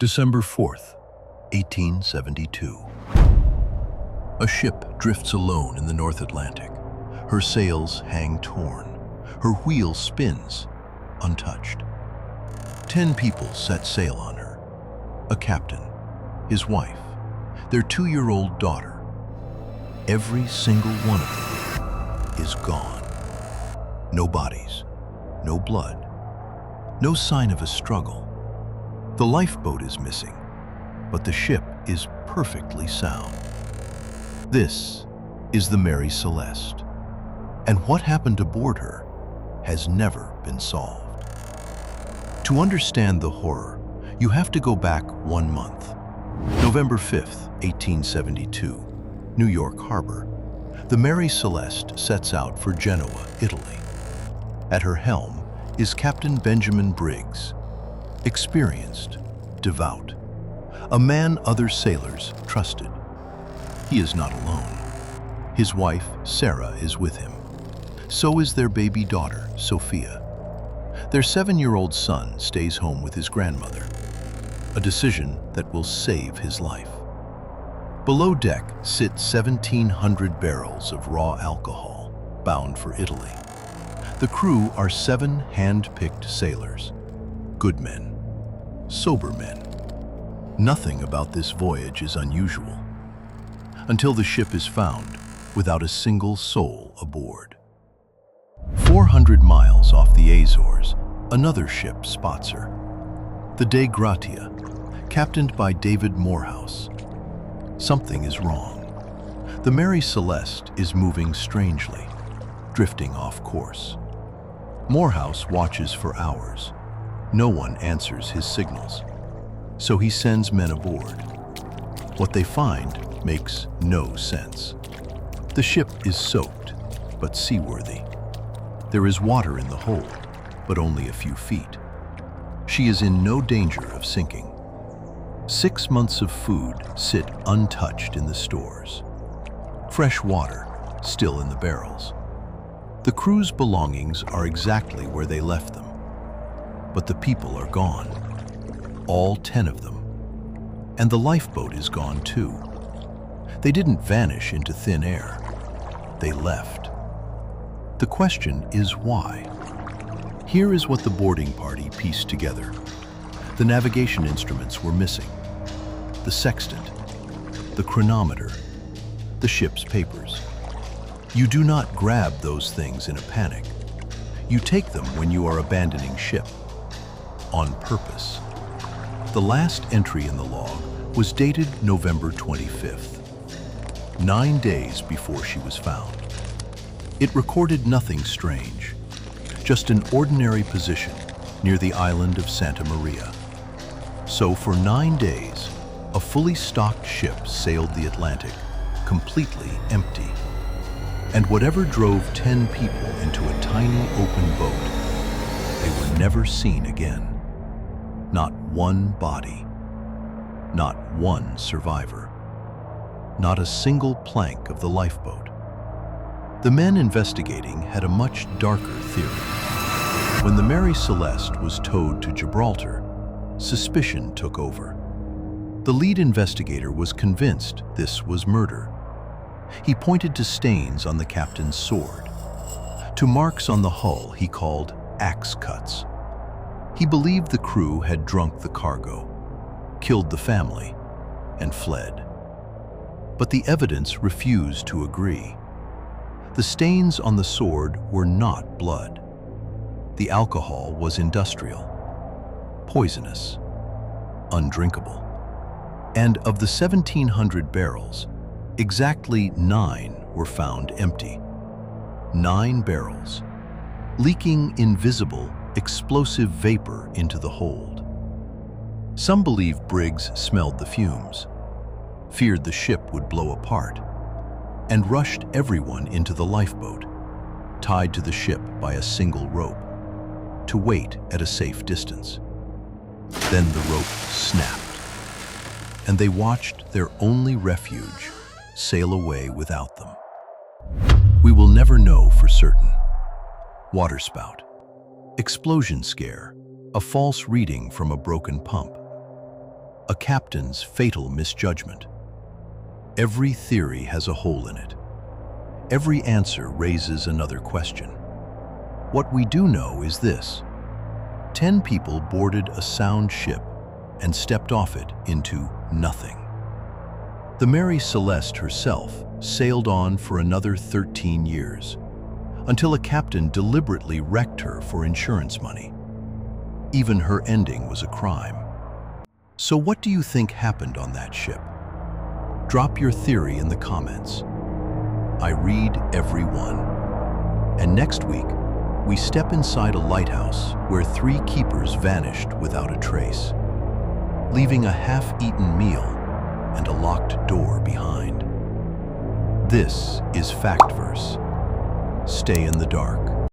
December 4th, 1872. A ship drifts alone in the North Atlantic. Her sails hang torn. Her wheel spins, untouched. 10 people set sail on her. A captain, his wife, their 2-year-old daughter. Every single one of them is gone. No bodies, no blood, no sign of a struggle. The lifeboat is missing, but the ship is perfectly sound. This is the Mary Celeste, and what happened aboard her has never been solved. To understand the horror, you have to go back 1 month. November 5th, 1872, New York Harbor. The Mary Celeste sets out for Genoa, Italy. At her helm is Captain Benjamin Briggs, experienced, devout, a man other sailors trusted. He is not alone. His wife, Sarah, is with him. So is their baby daughter, Sophia. Their 7-year-old son stays home with his grandmother, a decision that will save his life. Below deck sit 1,700 barrels of raw alcohol, bound for Italy. The crew are 7 hand-picked sailors, good men, sober men. Nothing about this voyage is unusual, until the ship is found without a single soul aboard. 400 miles off the Azores, another ship spots her. The Dei Gratia, captained by David Morehouse. Something is wrong. The Mary Celeste is moving strangely, drifting off course. Morehouse watches for hours. No one answers his signals, so he sends men aboard. What they find makes no sense. The ship is soaked, but seaworthy. There is water in the hold, but only a few feet. She is in no danger of sinking. 6 months of food sit untouched in the stores. Fresh water still in the barrels. The crew's belongings are exactly where they left them. But the people are gone, all 10 of them. And the lifeboat is gone too. They didn't vanish into thin air. They left. The question is why? Here is what the boarding party pieced together. The navigation instruments were missing. The sextant, the chronometer, the ship's papers. You do not grab those things in a panic. You take them when you are abandoning ship. On purpose. The last entry in the log was dated November 25th, 9 days before she was found. It recorded nothing strange, just an ordinary position near the island of Santa Maria. So for 9 days, a fully stocked ship sailed the Atlantic, completely empty. And whatever drove 10 people into a tiny open boat, they were never seen again. Not one body, not one survivor, not a single plank of the lifeboat. The men investigating had a much darker theory. When the Mary Celeste was towed to Gibraltar, suspicion took over. The lead investigator was convinced this was murder. He pointed to stains on the captain's sword, to marks on the hull he called axe cuts. He believed the crew had drunk the cargo, killed the family, and fled. But the evidence refused to agree. The stains on the sword were not blood. The alcohol was industrial, poisonous, undrinkable. And of the 1,700 barrels, exactly 9 were found empty. 9 barrels, leaking invisible, explosive vapor into the hold. Some believe Briggs smelled the fumes, feared the ship would blow apart, and rushed everyone into the lifeboat, tied to the ship by a single rope, to wait at a safe distance. Then the rope snapped, and they watched their only refuge sail away without them. We will never know for certain. Waterspout. Explosion scare, a false reading from a broken pump. a captain's fatal misjudgment. Every theory has a hole in it. Every answer raises another question. What we do know is this: 10 people boarded a sound ship and stepped off it into nothing. The Mary Celeste herself sailed on for another 13 years, until a captain deliberately wrecked her for insurance money. Even her ending was a crime. So what do you think happened on that ship? Drop your theory in the comments. I read every one. And next week, we step inside a lighthouse where 3 keepers vanished without a trace, leaving a half-eaten meal and a locked door behind. This is FactVerse. Stay in the dark.